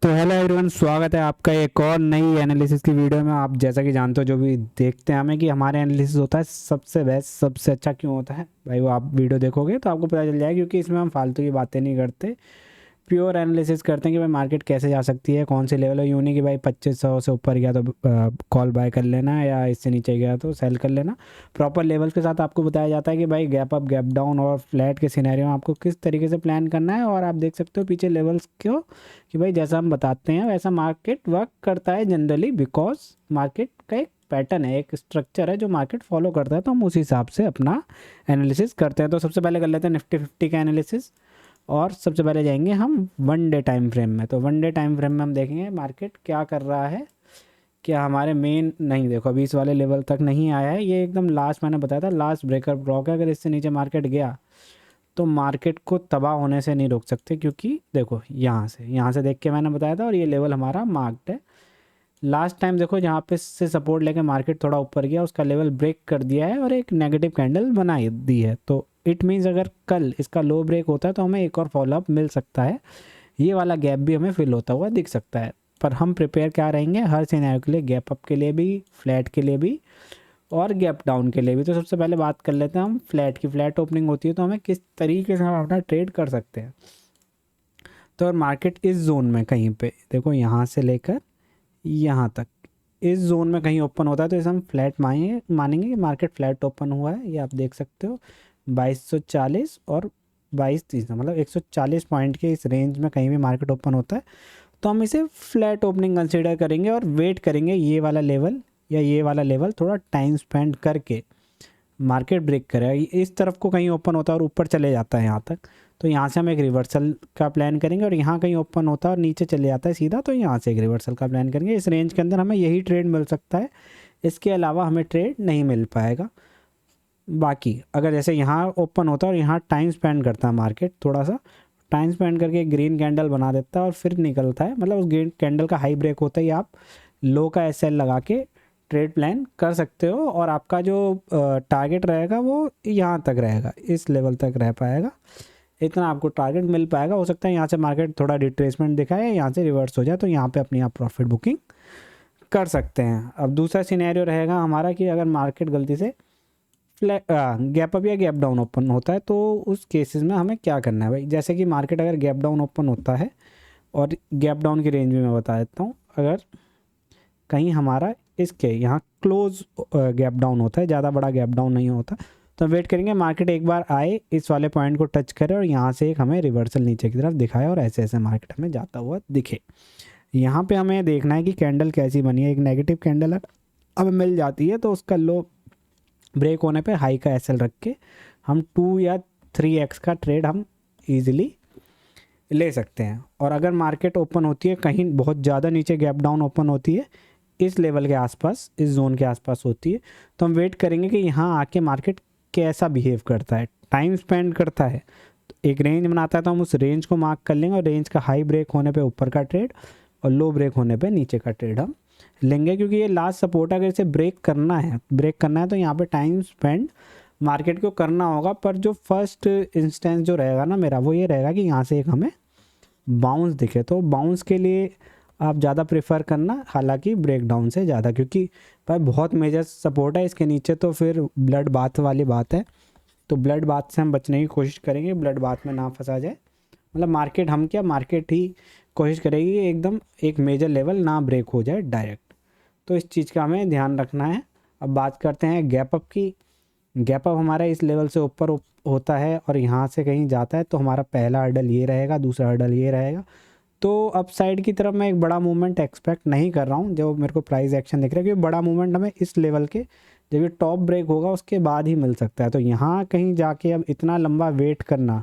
तो hello everyone, स्वागत है आपका एक और नई एनालिसिस की वीडियो में। आप जैसा कि जानते हो, जो भी देखते हैं हमें कि हमारे एनालिसिस होता है सबसे बेस्ट, सबसे अच्छा क्यों होता है भाई, वो आप वीडियो देखोगे तो आपको पता चल जाएगा। क्योंकि इसमें हम फालतू की बातें नहीं करते, प्योर एनालिसिस करते हैं कि भाई मार्केट कैसे जा सकती है, कौन से लेवल है। यूँ नहीं कि भाई 2500 से ऊपर गया तो कॉल बाय कर लेना, या इससे नीचे गया तो सेल कर लेना। प्रॉपर लेवल्स के साथ आपको बताया जाता है कि भाई गैप अप, गैप डाउन और फ्लैट के सिनेरियो में आपको किस तरीके से प्लान करना है। और आप देख सकते हो पीछे लेवल्स क्यों, कि भाई जैसा हम बताते हैं वैसा मार्केट वर्क करता है जनरली, बिकॉज मार्केट का एक पैटर्न है, एक स्ट्रक्चर है जो मार्केट फॉलो करता है। तो हम उसी हिसाब से अपना एनालिसिस करते हैं। तो सबसे पहले कर लेते हैं निफ्टी 50 का एनालिसिस। और सबसे पहले जाएंगे हम वन डे टाइम फ्रेम में। तो वन डे टाइम फ्रेम में हम देखेंगे मार्केट क्या कर रहा है। क्या हमारे मेन नहीं, देखो अभी इस वाले लेवल तक नहीं आया है, ये एकदम लास्ट मैंने बताया था लास्ट ब्रेकर ब्लॉक है। अगर इससे नीचे मार्केट गया तो मार्केट को तबाह होने से नहीं रोक सकते, क्योंकि देखो यहाँ से देख के मैंने बताया था, और ये लेवल हमारा मार्क्ड है। लास्ट टाइम देखो जहाँ पे से सपोर्ट लेके मार्केट थोड़ा ऊपर गया, उसका लेवल ब्रेक कर दिया है और एक नेगेटिव कैंडल बनाई दी है। तो इट मीन्स अगर कल इसका लो ब्रेक होता है तो हमें एक और फॉलोअप मिल सकता है, ये वाला गैप भी हमें फिल होता हुआ दिख सकता है। पर हम प्रिपेयर क्या रहेंगे हर सिनेरियो के लिए, गैप अप के लिए भी, फ्लैट के लिए भी, और गैप डाउन के लिए भी। तो सबसे पहले बात कर लेते हैं हम फ्लैट की। फ्लैट ओपनिंग होती है तो हमें किस तरीके से हम अपना ट्रेड कर सकते हैं। तो अगर मार्केट इस जोन में कहीं पे, देखो यहाँ से लेकर यहाँ तक इस जोन में कहीं ओपन होता है तो इसे हम फ्लैट मानेंगे कि मार्केट फ्लैट ओपन हुआ है। ये आप देख सकते हो 2240 और 2230, मतलब 140 पॉइंट के इस रेंज में कहीं भी मार्केट ओपन होता है तो हम इसे फ्लैट ओपनिंग कंसीडर करेंगे और वेट करेंगे ये वाला लेवल या ये वाला लेवल थोड़ा टाइम स्पेंड करके मार्केट ब्रेक करे। इस तरफ को कहीं ओपन होता है और ऊपर चले जाता है यहाँ तक, तो यहाँ से हम एक रिवर्सल का प्लान करेंगे। और यहाँ कहीं ओपन होता है और नीचे चले जाता है सीधा, तो यहाँ से एक रिवर्सल का प्लान करेंगे। इस रेंज के अंदर हमें यही ट्रेड मिल सकता है, इसके अलावा हमें ट्रेड नहीं मिल पाएगा। बाकी अगर जैसे यहाँ ओपन होता है और यहाँ टाइम स्पेंड करता है मार्केट, थोड़ा सा टाइम स्पेंड करके एक ग्रीन कैंडल बना देता है और फिर निकलता है, मतलब उस ग्रीन कैंडल का हाई ब्रेक होता ही आप लो का एस एल लगा के ट्रेड प्लान कर सकते हो। और आपका जो टारगेट रहेगा वो यहाँ तक रहेगा, इस लेवल तक रह पाएगा, इतना आपको टारगेट मिल पाएगा। हो सकता है यहाँ से मार्केट थोड़ा रिट्रेसमेंट दिखाए, यहाँ से रिवर्स हो जाए, तो यहाँ पे अपनी आप प्रॉफिट बुकिंग कर सकते हैं। अब दूसरा सिनेरियो रहेगा हमारा कि अगर मार्केट गलती से गैप अप या गैप डाउन ओपन होता है तो उस केसेस में हमें क्या करना है भाई। जैसे कि मार्केट अगर गैप डाउन ओपन होता है, और गैप डाउन की रेंज भी मैं बता देता हूँ, अगर कहीं हमारा इसके यहाँ क्लोज गैप डाउन होता है, ज़्यादा बड़ा गैप डाउन नहीं होता, तो वेट करेंगे मार्केट एक बार आए, इस वाले पॉइंट को टच करे और यहाँ से एक हमें रिवर्सल नीचे की तरफ दिखाए और ऐसे ऐसे मार्केट हमें जाता हुआ दिखे। यहाँ पे हमें देखना है कि कैंडल कैसी बनी है। एक नेगेटिव कैंडल है अब मिल जाती है तो उसका लो ब्रेक होने पे हाई का एसएल रख के हम 2 या 3x का ट्रेड हम इजीली ले सकते हैं। और अगर मार्केट ओपन होती है कहीं बहुत ज़्यादा नीचे, गैप डाउन ओपन होती है इस लेवल के आसपास, इस जोन के आसपास होती है, तो हम वेट करेंगे कि यहाँ आके मार्केट कैसा बिहेव करता है, टाइम स्पेंड करता है, तो एक रेंज बनाता है तो हम उस रेंज को मार्क कर लेंगे और रेंज का हाई ब्रेक होने पे ऊपर का ट्रेड और लो ब्रेक होने पे नीचे का ट्रेड हम लेंगे। क्योंकि ये लास्ट सपोर्ट है, अगर इसे ब्रेक करना है तो यहाँ पे टाइम स्पेंड मार्केट को करना होगा। पर जो फर्स्ट इंस्टेंस जो रहेगा ना मेरा, वो ये रहेगा कि यहाँ से एक हमें बाउंस दिखे। तो बाउंस के लिए आप ज़्यादा प्रेफर करना, हालांकि ब्रेक डाउन से ज़्यादा, क्योंकि भाई बहुत मेजर सपोर्ट है इसके नीचे, तो फिर ब्लड बाथ वाली बात है। तो ब्लड बाथ से हम बचने की कोशिश करेंगे, ब्लड बाथ में ना फंसा जाए। मतलब मार्केट, हम क्या मार्केट ही कोशिश करेगी एकदम एक मेजर लेवल ना ब्रेक हो जाए डायरेक्ट। तो इस चीज़ का हमें ध्यान रखना है। अब बात करते हैं गैप अप की। गैप अप हमारा इस लेवल से ऊपर होता है और यहाँ से कहीं जाता है तो हमारा पहला हर्डल ये रहेगा, दूसरा हर्डल ये रहेगा। तो अप साइड की तरफ मैं एक बड़ा मूवमेंट एक्सपेक्ट नहीं कर रहा हूँ, जो मेरे को प्राइस एक्शन दिख रहा है, क्योंकि बड़ा मूवमेंट हमें इस लेवल के जब ये टॉप ब्रेक होगा उसके बाद ही मिल सकता है। तो यहाँ कहीं जाके अब इतना लंबा वेट करना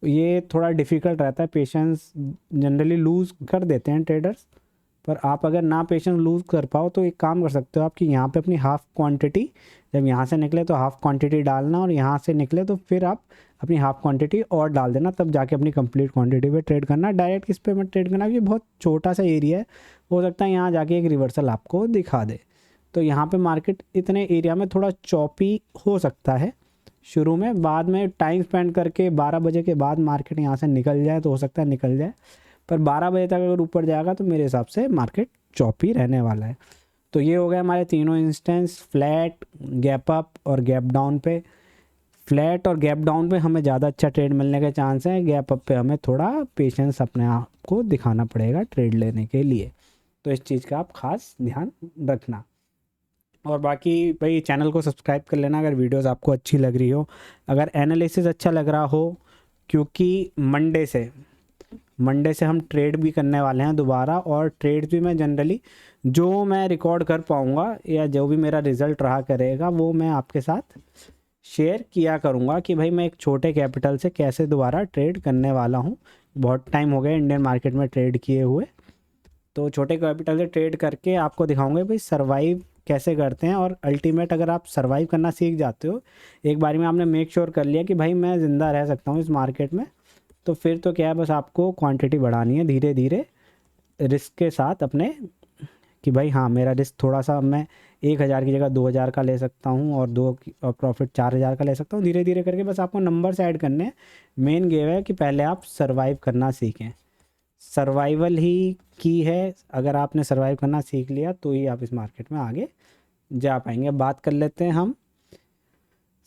ये थोड़ा डिफ़िकल्ट रहता है, पेशेंस जनरली लूज़ कर देते हैं ट्रेडर्स। पर आप अगर ना पेशेंस लूज़ कर पाओ तो एक काम कर सकते हो आप कि यहाँ पे अपनी हाफ़ क्वांटिटी, जब यहाँ से निकले तो हाफ़ क्वांटिटी डालना, और यहाँ से निकले तो फिर आप अपनी हाफ़ क्वांटिटी और डाल देना, तब जाके अपनी कंप्लीट क्वांटिटी पे ट्रेड करना। डायरेक्ट किस पे मत ट्रेड करना, ये बहुत छोटा सा एरिया है, हो सकता है यहाँ जाके एक रिवर्सल आपको दिखा दे। तो यहाँ पे मार्केट इतने एरिया में थोड़ा चॉपी हो सकता है शुरू में, बाद में टाइम स्पेंड करके 12 बजे के बाद मार्केट यहाँ से निकल जाए तो हो सकता है निकल जाए। पर 12 बजे तक अगर ऊपर जाएगा तो मेरे हिसाब से मार्केट चौपी रहने वाला है। तो ये हो गया हमारे तीनों इंस्टेंस, फ्लैट, गैप अप और गैप डाउन पे। फ्लैट और गैप डाउन पे हमें ज़्यादा अच्छा ट्रेड मिलने के चांस हैं, गैप अप पे हमें थोड़ा पेशेंस अपने आप को दिखाना पड़ेगा ट्रेड लेने के लिए। तो इस चीज़ का आप खास ध्यान रखना। और बाकी भाई चैनल को सब्सक्राइब कर लेना अगर वीडियोस आपको अच्छी लग रही हो, अगर एनालिसिस अच्छा लग रहा हो, क्योंकि मंडे से हम ट्रेड भी करने वाले हैं दोबारा। और ट्रेड भी मैं जनरली जो मैं रिकॉर्ड कर पाऊँगा या जो भी मेरा रिज़ल्ट रहा करेगा वो मैं आपके साथ शेयर किया करूँगा कि भाई मैं एक छोटे कैपिटल से कैसे दोबारा ट्रेड करने वाला हूँ। बहुत टाइम हो गया इंडियन मार्केट में ट्रेड किए हुए, तो छोटे कैपिटल से ट्रेड करके आपको दिखाऊंगा भाई सर्वाइव कैसे करते हैं। और अल्टीमेट अगर आप सर्वाइव करना सीख जाते हो, एक बारी में आपने मेक श्योर कर लिया कि भाई मैं ज़िंदा रह सकता हूँ इस मार्केट में, तो फिर तो क्या है, बस आपको क्वांटिटी बढ़ानी है धीरे धीरे रिस्क के साथ अपने, कि भाई हाँ मेरा रिस्क थोड़ा सा, मैं 1,000 की जगह 2,000 का ले सकता हूँ और और प्रॉफिट 4,000 का ले सकता हूँ। धीरे धीरे करके बस आपको नंबर्स ऐड करने हैं। मेन गेम है कि पहले आप सर्वाइव करना सीखें, सर्वाइवल ही की है। अगर आपने सर्वाइव करना सीख लिया तो ही आप इस मार्केट में आगे जा पाएंगे। बात कर लेते हैं हम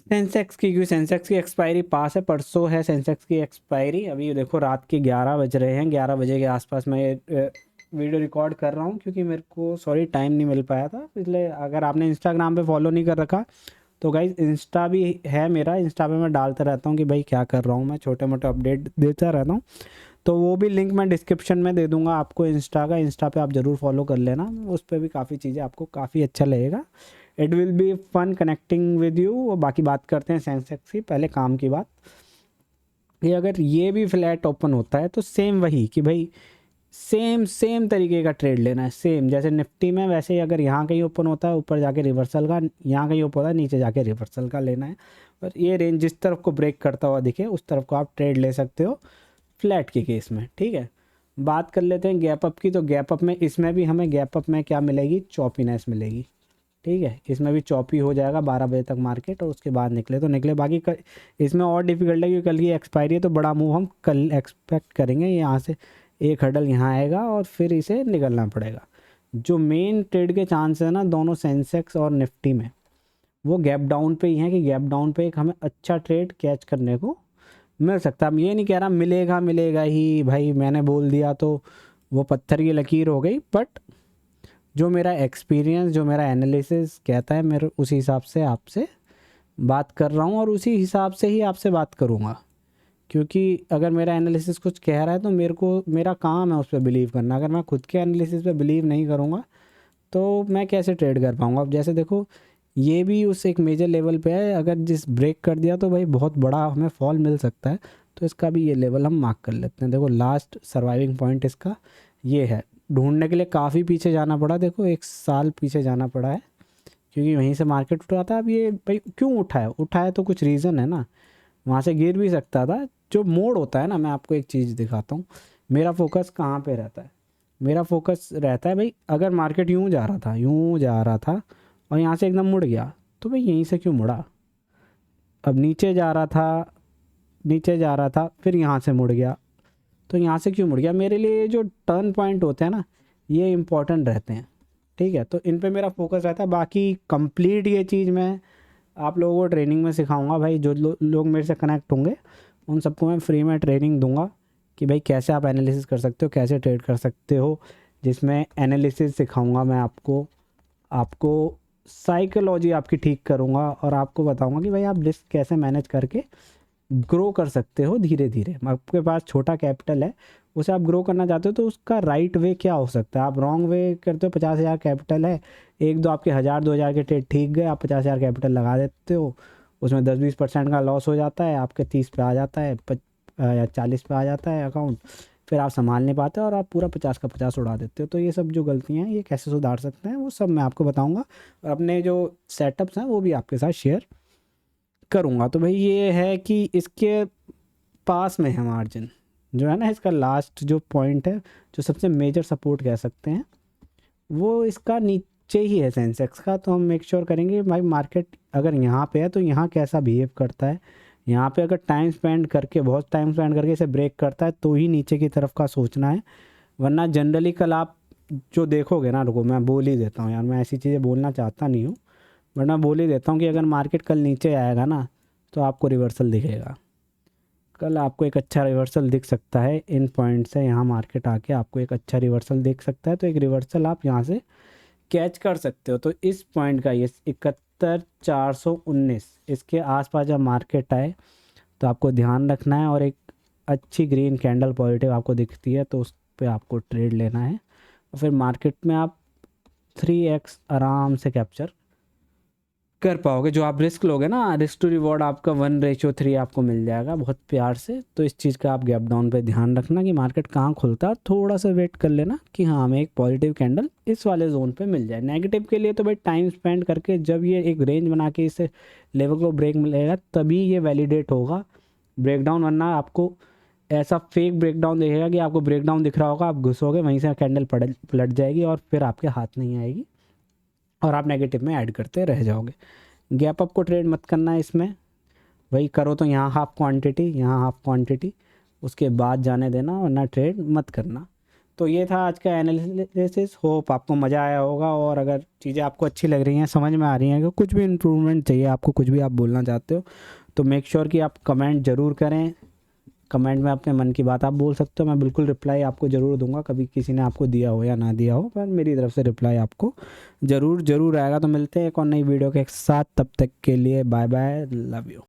सेंसेक्स की, क्योंकि सेंसेक्स की एक्सपायरी पास है, परसों है सेंसेक्स की एक्सपायरी। अभी देखो रात के 11 बज रहे हैं, 11 बजे के आसपास मैं ये वीडियो रिकॉर्ड कर रहा हूँ, क्योंकि मेरे को टाइम नहीं मिल पाया था। इसलिए अगर आपने इंस्टाग्राम पे फॉलो नहीं कर रखा तो गाइज इंस्टा भी है मेरा, इंस्टा पे मैं डालता रहता हूँ कि भाई क्या कर रहा हूँ, मैं छोटे मोटे अपडेट देता रहता हूँ। तो वो भी लिंक मैं डिस्क्रिप्शन में दे दूंगा आपको इंस्टा का, इंस्टा पे आप ज़रूर फॉलो कर लेना, उस पर भी काफ़ी चीज़ें आपको काफ़ी अच्छा लगेगा। It will be fun connecting with you. और बाकी बात करते हैं सेंसेक्स की, पहले काम की बात। कि अगर ये भी फ्लैट ओपन होता है तो सेम वही कि भाई सेम तरीके का ट्रेड लेना है, सेम जैसे निफ्टी में, वैसे ही अगर यहाँ कहीं ओपन होता है ऊपर जाके रिवर्सल का, यहाँ कहीं ओपन होता है नीचे जाके रिवर्सल का लेना है। पर ये रेंज जिस तरफ को ब्रेक करता हुआ दिखे उस तरफ को आप ट्रेड ले सकते हो फ्लैट के केस में, ठीक है। बात कर लेते हैं गैप अप की। तो गैप अप में, इसमें भी हमें गैप अप में क्या मिलेगी, चॉपीनेस मिलेगी, ठीक है। इसमें भी चॉपी हो जाएगा 12 बजे तक मार्केट, और उसके बाद निकले तो निकले। बाकी इसमें और डिफिकल्ट है क्योंकि कल की एक्सपायरी है, तो बड़ा मूव हम कल एक्सपेक्ट करेंगे। यहाँ से एक हडल यहाँ आएगा और फिर इसे निकलना पड़ेगा। जो मेन ट्रेड के चांस है ना दोनों सेंसेक्स और निफ्टी में, वो गैप डाउन पे ही हैं कि गैप डाउन पे एक हमें अच्छा ट्रेड कैच करने को मिल सकता है। अब ये नहीं कह रहा मिलेगा ही भाई, मैंने बोल दिया तो वो पत्थर की लकीर हो गई, बट जो मेरा एक्सपीरियंस, जो मेरा एनालिसिस कहता है, मेरे उसी हिसाब से आपसे बात कर रहा हूँ और उसी हिसाब से ही आपसे बात करूँगा। क्योंकि अगर मेरा एनालिसिस कुछ कह रहा है तो मेरा काम है उस पर बिलीव करना। अगर मैं खुद के एनालिसिस पे बिलीव नहीं करूँगा तो मैं कैसे ट्रेड कर पाऊँगा। अब जैसे देखो ये भी उस एक मेजर लेवल पे है, अगर जिस ब्रेक कर दिया तो भाई बहुत बड़ा हमें फॉल मिल सकता है। तो इसका भी ये लेवल हम मार्क कर लेते हैं। देखो लास्ट सर्वाइविंग पॉइंट इसका ये है। ढूंढने के लिए काफ़ी पीछे जाना पड़ा, देखो 1 साल पीछे जाना पड़ा है, क्योंकि वहीं से मार्केट उठा था। अब ये भाई क्यों उठा है तो कुछ रीज़न है ना, वहाँ से गिर भी सकता था। जो मोड़ होता है ना, मैं आपको एक चीज़ दिखाता हूँ, मेरा फोकस कहाँ पे रहता है। मेरा फोकस रहता है भाई अगर मार्केट यूँ जा रहा था और यहाँ से एकदम मुड़ गया तो भाई यहीं से क्यों मुड़ा। अब नीचे जा रहा था फिर यहाँ से मुड़ गया, तो यहाँ से क्यों मुड़ गया। मेरे लिए जो टर्न पॉइंट होते हैं ना ये इंपॉर्टेंट रहते हैं, ठीक है। तो इन पे मेरा फोकस रहता है। बाकी कंप्लीट ये चीज़ मैं आप लोगों को ट्रेनिंग में सिखाऊंगा भाई। जो लोग मेरे से कनेक्ट होंगे उन सबको मैं फ्री में ट्रेनिंग दूंगा कि भाई कैसे आप एनालिसिस कर सकते हो, कैसे ट्रेड कर सकते हो, जिसमें एनालिसिस सिखाऊंगा मैं आपको साइकोलॉजी आपकी ठीक करूंगा और आपको बताऊंगा कि भाई आप रिस्क कैसे मैनेज करके ग्रो कर सकते हो धीरे धीरे। आपके पास छोटा कैपिटल है, उसे आप ग्रो करना चाहते हो तो उसका राइट वे क्या हो सकता है। आप रॉन्ग वे करते हो, 50,000 कैपिटल है, एक दो आपके 1,000-2,000 के ट्रेड ठीक गए, आप 50,000 कैपिटल लगा देते हो, उसमें 10-20% का लॉस हो जाता है, आपके 30 पे आ जाता है या 40 पे आ जाता है अकाउंट, फिर आप संभाल नहीं पाते और आप पूरा 50 का 50 उड़ा देते हो। तो ये सब जो गलतियाँ हैं ये कैसे सुधार सकते हैं वो सब मैं आपको बताऊँगा, और अपने जो सेटअप्स हैं वो भी आपके साथ शेयर करूँगा। तो भाई ये है कि इसके पास में है मार्जिन जो है ना, इसका लास्ट जो पॉइंट है, जो सबसे मेजर सपोर्ट कह सकते हैं, वो इसका नीचे ही है सेंसेक्स का। तो हम मेक श्योर करेंगे भाई मार्केट अगर यहाँ पे है तो यहाँ कैसा बिहेव करता है, यहाँ पे अगर टाइम स्पेंड करके, बहुत टाइम स्पेंड करके इसे ब्रेक करता है तो ही नीचे की तरफ का सोचना है, वरना जनरली कल आप जो देखोगे ना, रुको मैं बोल ही देता हूँ यार, मैं ऐसी चीज़ें बोलना चाहता नहीं हूँ, बट मैं बोल ही देता हूँ कि अगर मार्केट कल नीचे आएगा ना तो आपको रिवर्सल दिखेगा। कल आपको एक अच्छा रिवर्सल दिख सकता है इन पॉइंट से, यहाँ मार्केट आके आपको एक अच्छा रिवर्सल दिख सकता है, तो एक रिवर्सल आप यहाँ से कैच कर सकते हो। तो इस पॉइंट का ये 71,419 इसके आसपास जब मार्केट आए तो आपको ध्यान रखना है, और एक अच्छी ग्रीन कैंडल पॉजिटिव आपको दिखती है तो उस पर आपको ट्रेड लेना है, और फिर मार्केट में आप 3x आराम से कैप्चर कर पाओगे। जो आप रिस्क लोगे ना, रिस्क टू रिवॉर्ड आपका 1:3 आपको मिल जाएगा बहुत प्यार से। तो इस चीज़ का आप गैप डाउन पे ध्यान रखना कि मार्केट कहाँ खुलता है, थोड़ा सा वेट कर लेना कि हाँ हमें एक पॉजिटिव कैंडल इस वाले जोन पे मिल जाए। नेगेटिव के लिए तो भाई टाइम स्पेंड करके जब ये एक रेंज बना के इस लेवल को ब्रेक मिलेगा तभी ये वैलिडेट होगा ब्रेकडाउन, वरना आपको ऐसा फेक ब्रेकडाउन दिखेगा कि आपको ब्रेकडाउन दिख रहा होगा, आप घुसोगे वहीं से कैंडल पलट जाएगी और फिर आपके हाथ नहीं आएगी और आप नेगेटिव में ऐड करते रह जाओगे। गैप अप को ट्रेड मत करना है इसमें, वही करो तो यहाँ हाफ क्वांटिटी, यहाँ हाफ क्वांटिटी, उसके बाद जाने देना, वरना ट्रेड मत करना। तो ये था आज का एनालिसिस, होप आपको मज़ा आया होगा, और अगर चीज़ें आपको अच्छी लग रही हैं, समझ में आ रही हैं, कि कुछ भी इम्प्रूवमेंट चाहिए आपको, कुछ भी आप बोलना चाहते हो तो मेक श्योर कि आप कमेंट ज़रूर करें। कमेंट में अपने मन की बात आप बोल सकते हो, मैं बिल्कुल रिप्लाई आपको ज़रूर दूंगा, कभी किसी ने आपको दिया हो या ना दिया हो, पर मेरी तरफ से रिप्लाई आपको ज़रूर ज़रूर आएगा। तो मिलते हैं एक और नई वीडियो के साथ, तब तक के लिए बाय बाय, लव यू।